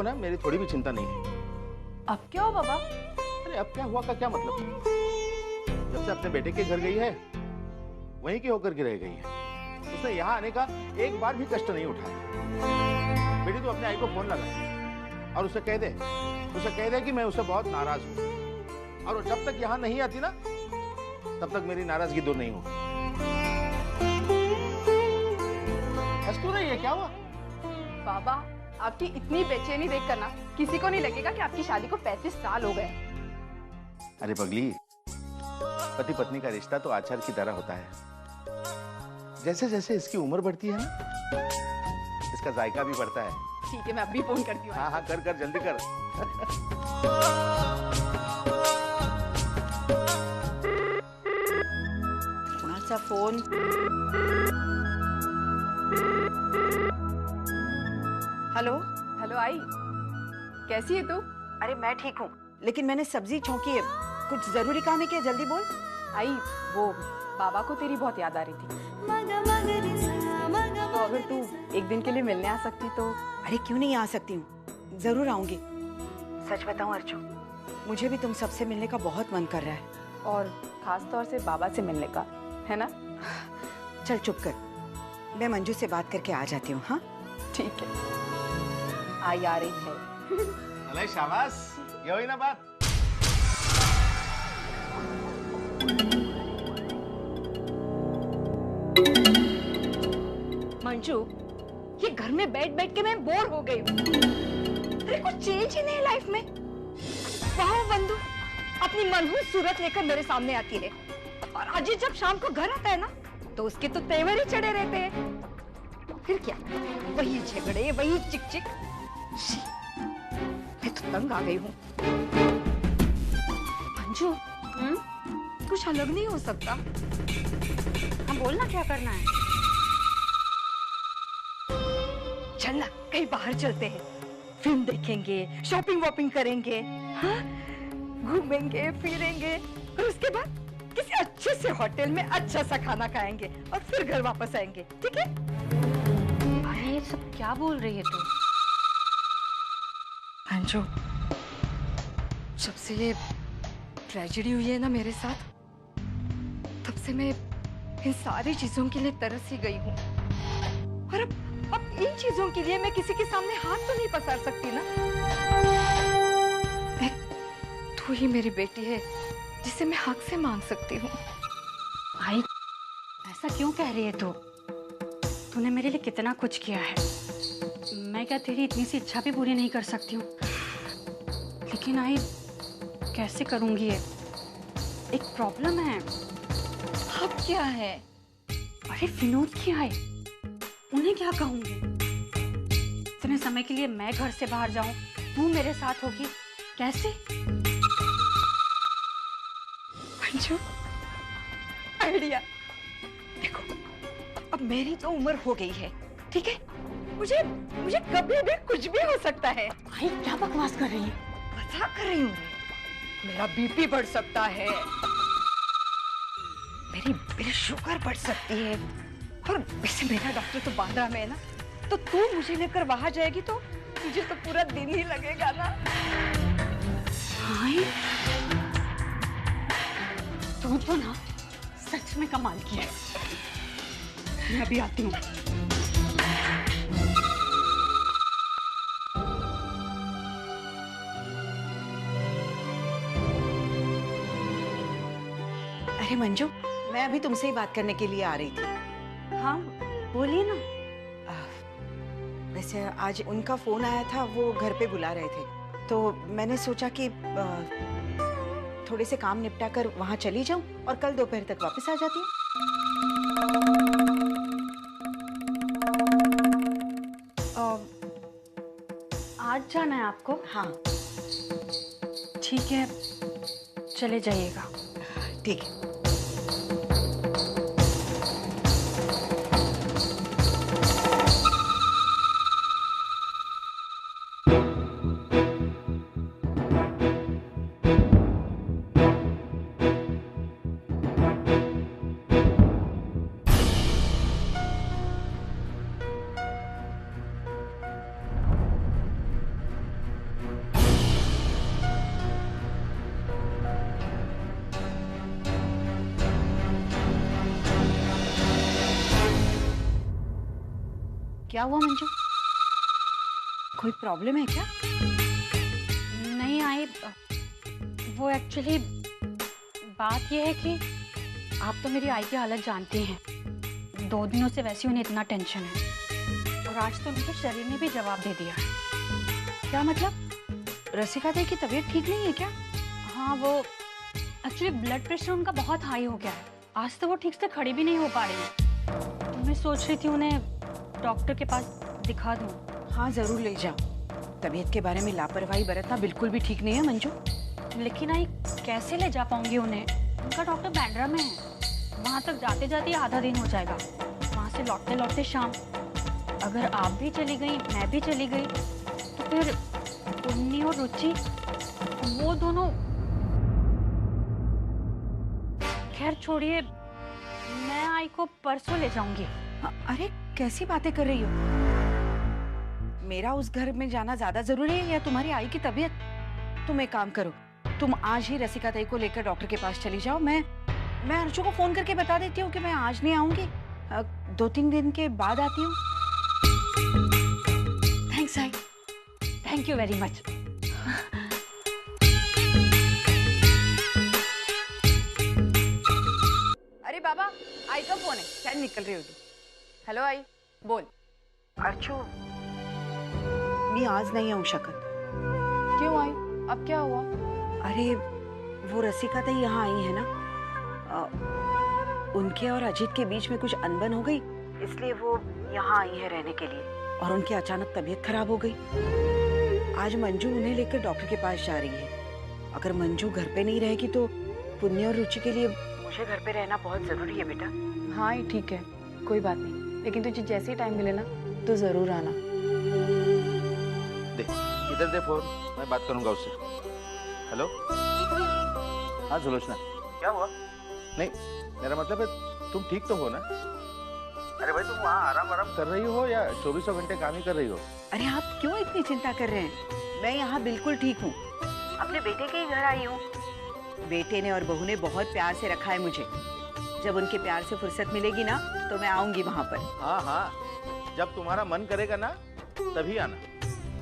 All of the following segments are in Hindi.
ना मेरी थोड़ी भी चिंता नहीं है। अब क्या हो बाबा? अरे अब क्या हुआ का क्या मतलब? जब से अपने बेटे के घर गई है वहीं की होकर के रह गई है। उसने यहाँ आने का एक बार भी कष्ट नहीं उठाया। बेटी तो अपने आई को फोन लगा और उसे कह दे कि मैं उससे बहुत नाराज हूँ, और वो जब तक यहाँ नहीं आती ना तब तक मेरी नाराजगी दूर नहीं होगी। हंस क्यों रही है, क्या हुआ? बाबा, आपकी इतनी बेचैनी देख कर ना किसी को नहीं लगेगा कि आपकी शादी को 35 साल हो गए। अरे पगली, पति पत्नी का रिश्ता तो आचार की तरह होता है। जैसे जैसे इसकी उम्र बढ़ती है ना इसका जायका भी बढ़ता है। ठीक है, मैं अभी फोन करती हूँ। हाँ हाँ, कर जल्दी कर। कौन सा फोन? हेलो हेलो आई, कैसी है तू? अरे मैं ठीक हूँ, लेकिन मैंने सब्जी छौंकी है। कुछ जरूरी काम है क्या? जल्दी बोल। आई, वो बाबा को तेरी बहुत याद आ रही थी, तो अगर तू एक दिन के लिए मिलने आ सकती तो। अरे क्यों नहीं आ सकती हूँ, जरूर आऊंगी। सच बताऊं अर्चू, मुझे भी तुम सबसे मिलने का बहुत मन कर रहा है, और खास तौर से बाबा से मिलने का, है ना? चल चुप कर, मैं मंजू से बात करके आ जाती हूँ। हाँ ठीक है, आई आ रही है। अरे शाबाश, ये हुई ना बात। मंजू, ये घर में बैठ बैठ के मैं बोर हो गई हूँ। अरे कुछ चेंज ही नहीं लाइफ में। वाह बंधु, अपनी मनहूस सूरत लेकर मेरे सामने आती है, और अजीत जब शाम को घर आता है ना तो उसके तो तेवर ही चढ़े रहते हैं। फिर क्या, वही झगड़े, वही चिक चिक। मैं तो तंग आ गई हूँ। मंजू, कुछ अलग नहीं हो सकता? हाँ बोलना, क्या करना है? चल ना, कहीं बाहर चलते हैं, फिल्म देखेंगे, शॉपिंग वॉपिंग करेंगे, हाँ? घूमेंगे फिरेंगे, और उसके बाद किसी अच्छे से होटल में अच्छा सा खाना खाएंगे और फिर घर वापस आएंगे, ठीक है? अरे ये सब क्या बोल रही है तू? अंजू, जब से ये ट्रेजेडी हुई है ना मेरे साथ, तब से मैं इन सारी चीजों के लिए तरस ही गई हूँ। और अब इन चीजों के लिए मैं किसी के सामने हाथ तो नहीं पसार सकती ना। तू ही मेरी बेटी है जिसे मैं हक से मांग सकती हूँ। भाई, ऐसा क्यों कह रही है तू? तूने मेरे लिए कितना कुछ किया है। मैं क्या तेरी इतनी सी इच्छा भी पूरी नहीं कर सकती हूँ? लेकिन आई कैसे करूँगी ये? एक प्रॉब्लम है। अब क्या है? अरे विनोद की आए, उन्हें क्या कहूँगी? इतने समय के लिए मैं घर से बाहर जाऊं, तू मेरे साथ होगी, कैसे? अंजू, आइडिया। देखो, अब मेरी तो उम्र हो गई है, ठीक है? मुझे कभी भी कुछ भी हो सकता है। भाई क्या बकवास कर रही है? मजाक कर रही हूँ। मेरा बीपी बढ़ सकता है, मेरी ब्लड शुगर बढ़ सकती है, और वैसे मेरा डॉक्टर तो बांद्रा में है ना, तो तू मुझे लेकर वहां जाएगी तो मुझे तो पूरा दिन ही लगेगा ना। भाई तू तो ना सच में कमाल की है। मैं अभी आती हूँ। अरे मंजू, मैं अभी तुमसे ही बात करने के लिए आ रही थी। हाँ बोलिए ना। वैसे आज उनका फोन आया था, वो घर पे बुला रहे थे, तो मैंने सोचा कि थोड़े से काम निपटा कर वहां चली जाऊं और कल दोपहर तक वापस आ जाती हूँ। आज जाना है आपको? हाँ ठीक है, चले जाइएगा। ठीक है। क्या हुआ मंजू? कोई प्रॉब्लम है क्या? नहीं आई, वो एक्चुअली बात ये है कि आप तो मेरी आई की हालत जानती हैं। 2 दिनों से वैसे उन्हें इतना टेंशन है और आज तो उनके शरीर ने भी जवाब दे दिया। क्या मतलब? रसिका दी की तबीयत ठीक नहीं है क्या? हाँ, वो एक्चुअली ब्लड प्रेशर उनका बहुत हाई हो गया है। आज तो वो ठीक से खड़ी भी नहीं हो पा रही है। तो मैं सोच रही थी उन्हें डॉक्टर के पास दिखा दूँ। हाँ जरूर ले जाओ। तबीयत के बारे में लापरवाही बरतना बिल्कुल भी ठीक नहीं है मंजू। लेकिन आई कैसे ले जा पाऊंगी उन्हें? उनका डॉक्टर बैंड्रा में है। वहाँ तक जाते जाते आधा दिन हो जाएगा, वहाँ से लौटते लौटते शाम। अगर आप भी चली गई, मैं भी चली गई, तो फिर पुन्नी और रुचि वो दोनों। खैर छोड़िए, मैं आई को परसों ले जाऊंगी। अरे कैसी बातें कर रही हो? मेरा उस घर में जाना ज्यादा जरूरी है या तुम्हारी आई की तबीयत? तुम एक काम करो, तुम आज ही रसिका ताई को लेकर डॉक्टर के पास चली जाओ। मैं अर्चू को फोन करके बता देती हूँ कि मैं आज नहीं आऊंगी, 2-3 दिन के बाद आती हूँ। Thanks I, thank you very much. अरे बाबा, आई का फोन है, शायद निकल रही होगी। हेलो आई, बोल। अर्चू, मैं आज नहीं आऊँ शकत। क्यों आई? अब क्या हुआ? अरे वो रसिका ताई यहाँ आई है ना, उनके और अजीत के बीच में कुछ अनबन हो गई, इसलिए वो यहाँ आई है रहने के लिए। और उनकी अचानक तबीयत खराब हो गई। आज मंजू उन्हें लेकर डॉक्टर के पास जा रही है। अगर मंजू घर पे नहीं रहेगी तो पुण्य और रुचि के लिए मुझे घर पे रहना बहुत जरूरी है बेटा। हाँ ठीक है, कोई बात नहीं, लेकिन तुझे जैसे ही टाइम मिले ना तो जरूर आना। दे इधर दे फोन, मैं बात करूंगा उससे। हेलो, हाँ सुलोचना, क्या हुआ? नहीं, मेरा मतलब है तुम ठीक तो हो ना? अरे भाई तुम वहाँ आराम कर रही हो या 24 घंटे काम ही कर रही हो? अरे आप क्यों इतनी चिंता कर रहे हैं? मैं यहाँ बिल्कुल ठीक हूँ, अपने बेटे के ही घर आई हूँ। बेटे ने और बहू ने बहुत प्यार से रखा है मुझे। जब उनके प्यार से फुर्सत मिलेगी ना तो मैं आऊंगी वहाँ पर। हाँ हाँ, जब तुम्हारा मन करेगा ना तभी आना।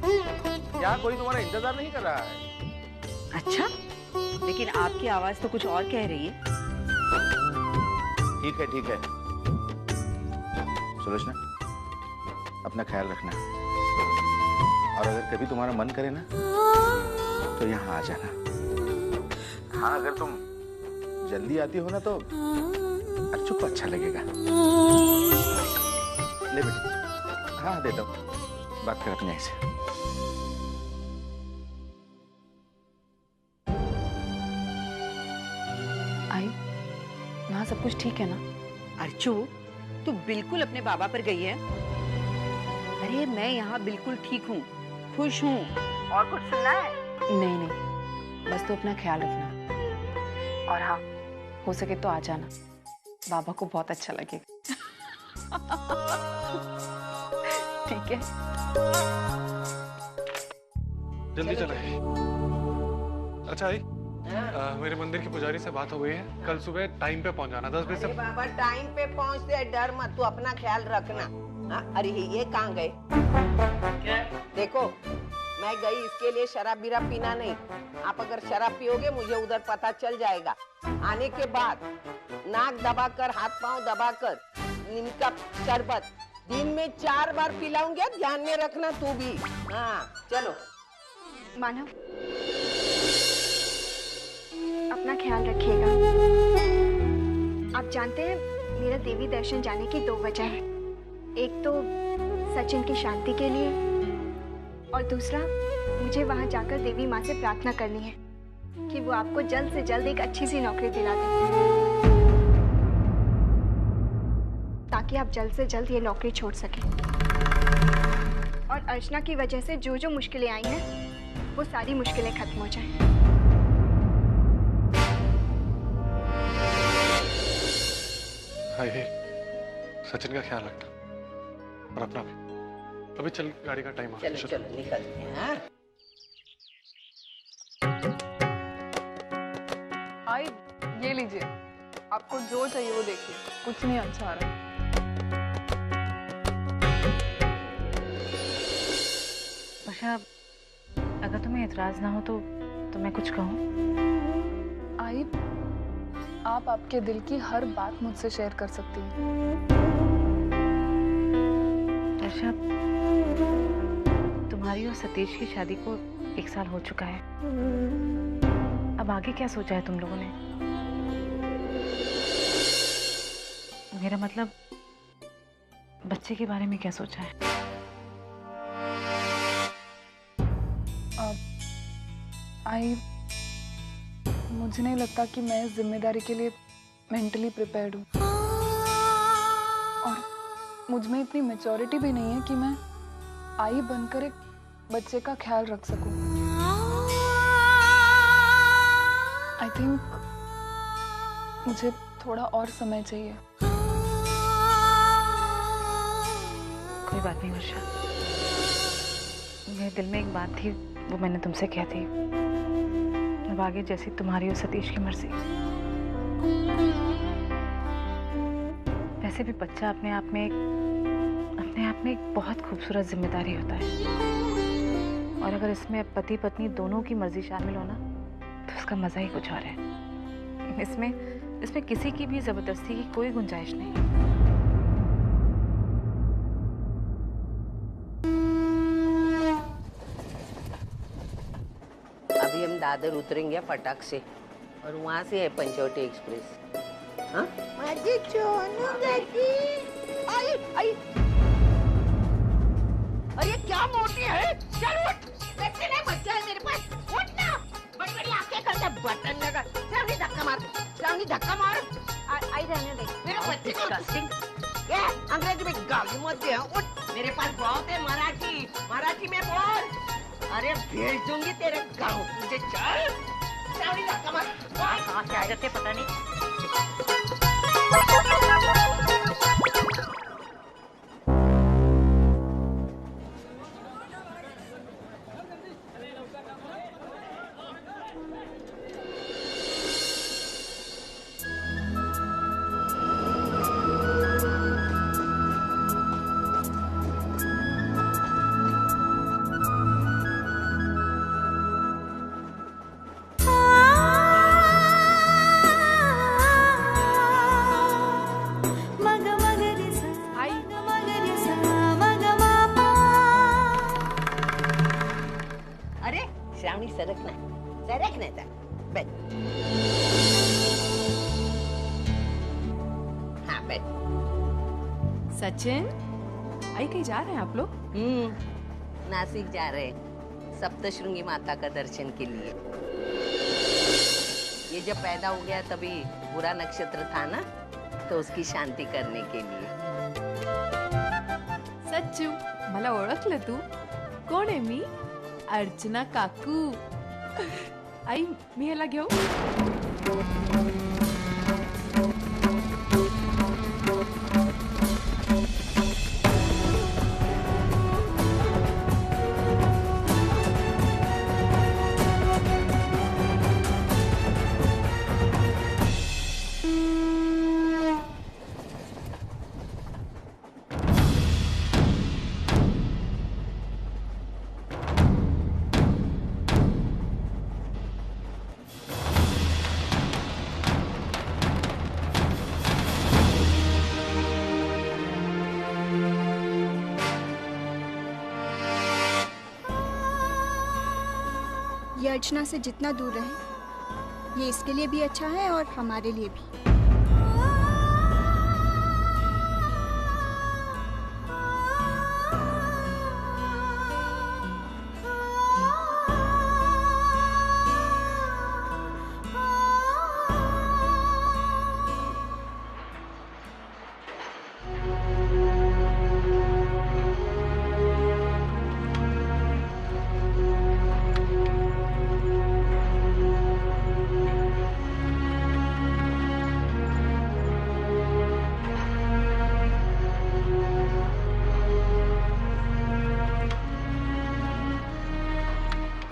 क्या कोई तुम्हारा इंतजार नहीं कर रहा है? अच्छा, लेकिन आपकी आवाज तो कुछ और कह रही है। ठीक है ठीक है, सुलोचना अपना ख्याल रखना, और अगर कभी तुम्हारा मन करे ना तो यहाँ आ जाना। हाँ, अगर तुम जल्दी आती हो ना तो अर्चू को अच्छा लगेगा। ले बेटा, हाँ देता हूँ, बात कर अपने आई से। आई, वहाँ सब कुछ ठीक है ना? अर्चू, तू बिल्कुल अपने बाबा पर गई है। अरे मैं यहाँ बिल्कुल ठीक हूँ, खुश हूँ। और कुछ सुनना है? नहीं, बस तू अपना ख्याल रखना। और हाँ, हो सके तो आ जाना, बाबा को बहुत अच्छा लगेगा। ठीक है, जल्दी चले। अच्छा आई, मेरे मंदिर के पुजारी से बात हो गई है, कल सुबह टाइम पे पहुंच जाना 10 बजे से। बाबा टाइम पे पहुंचते, डर मत, तू अपना ख्याल रखना। अरे ये कहाँ गए? देखो, मैं गई इसके लिए शराब बीराब पीना नहीं। आप अगर शराब पियोगे मुझे उधर पता चल जाएगा। आने के बाद नाक दबाकर, हाथ पांव दबाकर नीम का शरबत दिन में 4 बार पिलाऊंगे, ध्यान में रखना तू भी। हाँ चलो। मानव, अपना ख्याल रखिएगा। आप जानते हैं मेरा देवी दर्शन जाने की 2 वजह है। एक तो सचिन की शांति के लिए, और दूसरा मुझे वहां जाकर देवी माँ से प्रार्थना करनी है कि वो आपको जल्द से जल्द एक अच्छी सी नौकरी दिला दें, ताकि आप जल्द से जल्द ये नौकरी छोड़ सकें। और अर्चना की वजह से जो जो मुश्किलें आई हैं वो सारी मुश्किलें खत्म हो जाएं। हाय, सचिन का ख्याल रखना और अपना भी। अभी चल, गाड़ी का टाइम आ गया। चलो चलो निकलते हैं। हाँ? आई ये लीजिए, आपको जो चाहिए वो देखिए, कुछ नहीं अच्छा आ रहा। वर्षा, अगर तुम्हें एतराज ना हो तो मैं कुछ कहूँ? आई, आप आपके दिल की हर बात मुझसे शेयर कर सकती हैं। वर्षा, तुम्हारी और सतीश की शादी को 1 साल हो चुका है। अब आगे क्या सोचा है तुम लोगों ने? मेरा मतलब बच्चे के बारे में क्या सोचा है? आई, मुझे नहीं लगता कि मैं इस जिम्मेदारी के लिए मेंटली प्रिपेयर्ड हूँ, और मुझ में इतनी मैच्योरिटी भी नहीं है कि मैं आई बनकर एक बच्चे का ख्याल रख सकूं। आई थिंक मुझे थोड़ा और समय चाहिए। कोई बात नहीं वर्षा, मेरे दिल में एक बात थी, वो मैंने तुमसे कही थी। अब आगे जैसी तुम्हारी और सतीश की मर्जी। वैसे भी बच्चा अपने आप में एक बहुत खूबसूरत जिम्मेदारी होता है, और अगर इसमें पति पत्नी दोनों की मर्जी शामिल हो ना, तो उसका मजा ही कुछ और है। इसमें किसी की भी जबरदस्ती की कोई गुंजाइश नहीं। अभी हम दादर उतरेंगे फटाक से, और वहाँ से है पंचवटी एक्सप्रेस। हाँ? माझी चोनू बेटी, आई आई। अरे क्या मोटी है, चल उठ। देखते नहीं बच्चा है मेरे पास, उठ ना। बड़ी बड़ी आंखें करके बटन लगा। श्रावणी धक्का मार, श्रावणी धक्का मार। आई रहने दे मेरे बच्चे को। ये अंग्रेजी में गाली मत दे, उठ। मेरे पास बहुत है मराठी में बोल। अरे भेज दूंगी तेरे गाँव तुझे। चल श्रावणी धक्का मार। कहाँ से आ जाते पता नहीं। श्रावणी सरकना था। बैठ। हाँ बैठ। सचिन, आई कहीं जा रहे हैं आप लोग? नासिक जा रहे हैं सप्तशृंगी माता का दर्शन के लिए। ये जब पैदा हो गया तभी बुरा नक्षत्र था ना, तो उसकी शांति करने के लिए। सच्चू, मला ओळखलं तू? कोण आहे मी? अर्चना काकू। आई, मी ह्याला घेऊ? ये अर्चना से जितना दूर रहे, ये इसके लिए भी अच्छा है और हमारे लिए भी।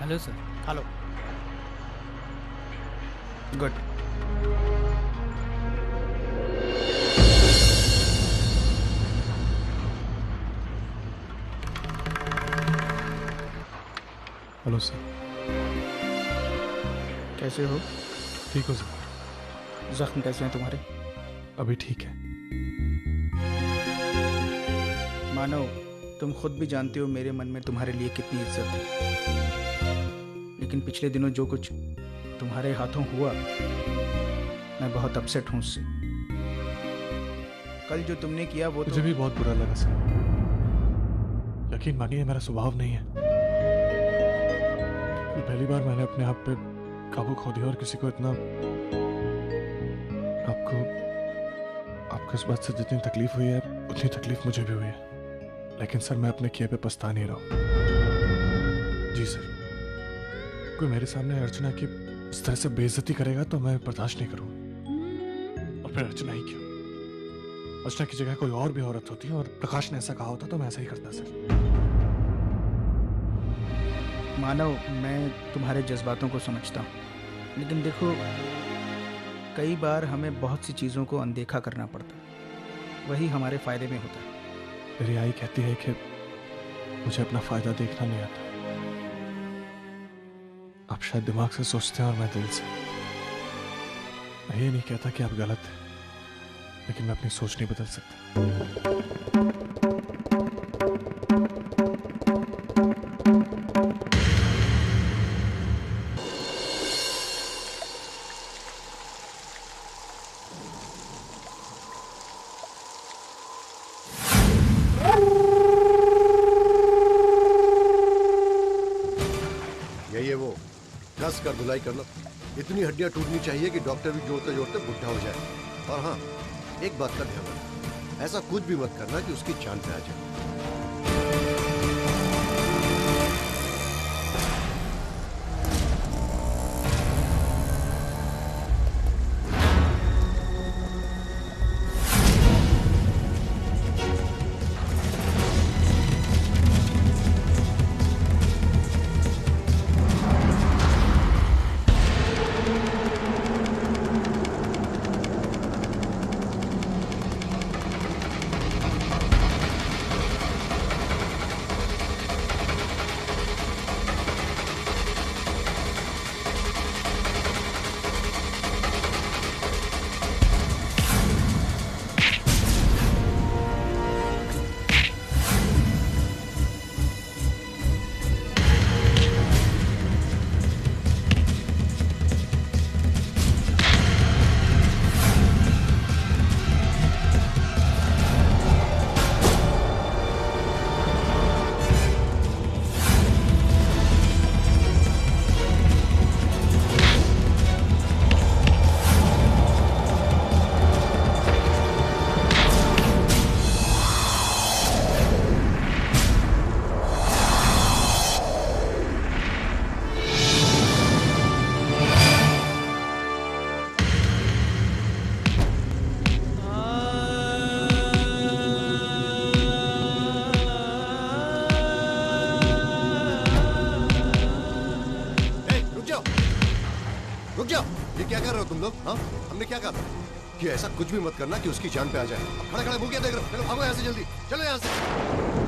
Hello sir. Hello. Good. Hello sir. कैसे हो? ठीक हो सर। जख्म कैसे हैं तुम्हारे? अभी ठीक है। मानो तुम खुद भी जानते हो मेरे मन में तुम्हारे लिए कितनी इज्जत है, लेकिन पिछले दिनों जो कुछ तुम्हारे हाथों हुआ, मैं बहुत अपसेट हूँ उससे। कल जो तुमने किया वो मुझे भी बहुत बुरा लगा सर। यकीन मानिए मेरा स्वभाव नहीं है। ये पहली बार मैंने अपने आप पे काबू खो दिया और किसी को इतना आपको इस बात से जितनी तकलीफ हुई है उतनी तकलीफ मुझे भी हुई है, लेकिन सर मैं अपने किए पे पछता नहीं रहा हूं। जी सर, कोई मेरे सामने अर्चना की इस तरह से बेइज्जती करेगा तो मैं बर्दाश्त नहीं करूंगा। और फिर अर्चना ही क्यों, अर्चना की जगह कोई और भी औरत होती और प्रकाश ने ऐसा कहा होता तो मैं ऐसा ही करता सर। मानव, मैं तुम्हारे जज्बातों को समझता हूँ, लेकिन देखो कई बार हमें बहुत सी चीज़ों को अनदेखा करना पड़ता है, वही हमारे फ़ायदे में होता है। मेरी आई कहती है कि मुझे अपना फ़ायदा देखना नहीं आता। आप शायद दिमाग से सोचते हैं और मैं दिल से। मैं ये नहीं कहता कि आप गलत हैं, लेकिन मैं अपनी सोच नहीं बदल सकता। यही है वो, कस कर धुलाई कर लो। इतनी हड्डियां टूटनी चाहिए कि डॉक्टर भी जोड़ते जोड़ते बुढ़ा हो जाए। और हाँ, एक बात का ध्यान रखना, ऐसा कुछ भी मत करना कि उसकी जान पे आ जाए। रुक जाओ, ये क्या कर रहे हो तुम लोग? हाँ, हमने क्या कहा कि ऐसा कुछ भी मत करना कि उसकी जान पे आ जाए। अब खड़े खड़े मुंह क्या देख रहे हो? चलो भागो यहाँ से, जल्दी चलो यहाँ से।